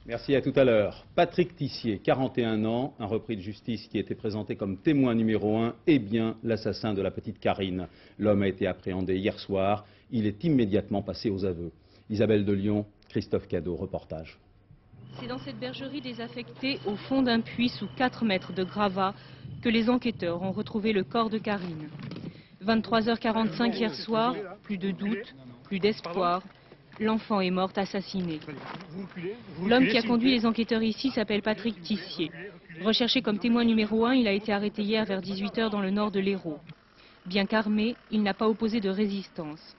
Merci, à tout à l'heure. Patrick Tissier, 41 ans, un repris de justice qui était présenté comme témoin numéro 1, est bien l'assassin de la petite Karine. L'homme a été appréhendé hier soir. Il est immédiatement passé aux aveux. Isabelle de Lyon, Christophe Cadeau, reportage. C'est dans cette bergerie désaffectée, au fond d'un puits sous 4 mètres de gravats, que les enquêteurs ont retrouvé le corps de Karine. 23h45 hier soir, plus de doute, plus d'espoir. L'enfant est morte assassinée. L'homme qui a conduit les enquêteurs ici s'appelle Patrick Tissier. Recherché comme témoin numéro 1, il a été arrêté hier vers 18h dans le nord de l'Hérault. Bien qu'armé, il n'a pas opposé de résistance.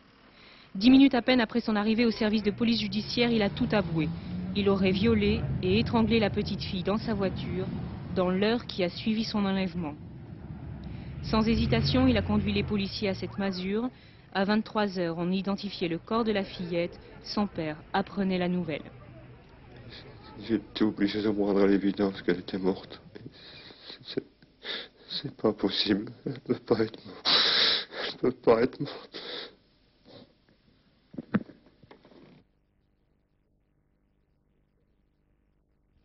10 minutes à peine après son arrivée au service de police judiciaire, il a tout avoué. Il aurait violé et étranglé la petite fille dans sa voiture, dans l'heure qui a suivi son enlèvement. Sans hésitation, il a conduit les policiers à cette masure. À 23h, on identifiait le corps de la fillette. Son père apprenait la nouvelle. J'étais obligé de me rendre à l'évidence qu'elle était morte. C'est pas possible. Elle ne peut pas être morte. Elle ne peut pas être morte.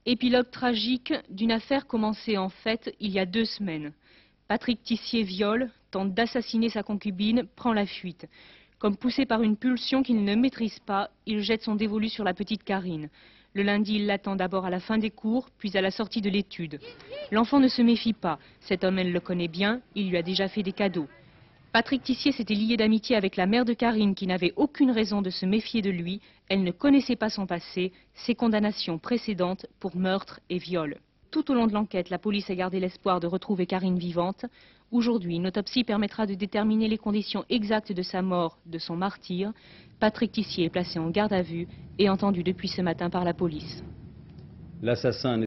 Épilogue tragique d'une affaire commencée en fait il y a 2 semaines. Patrick Tissier viole, tente d'assassiner sa concubine, prend la fuite. Comme poussé par une pulsion qu'il ne maîtrise pas, il jette son dévolu sur la petite Karine. Le lundi, il l'attend d'abord à la fin des cours, puis à la sortie de l'étude. L'enfant ne se méfie pas. Cet homme, elle le connaît bien, il lui a déjà fait des cadeaux. Patrick Tissier s'était lié d'amitié avec la mère de Karine qui n'avait aucune raison de se méfier de lui. Elle ne connaissait pas son passé, ses condamnations précédentes pour meurtre et viol. Tout au long de l'enquête, la police a gardé l'espoir de retrouver Karine vivante. Aujourd'hui, une autopsie permettra de déterminer les conditions exactes de sa mort, de son martyre. Patrick Tissier est placé en garde à vue et entendu depuis ce matin par la police. L'assassin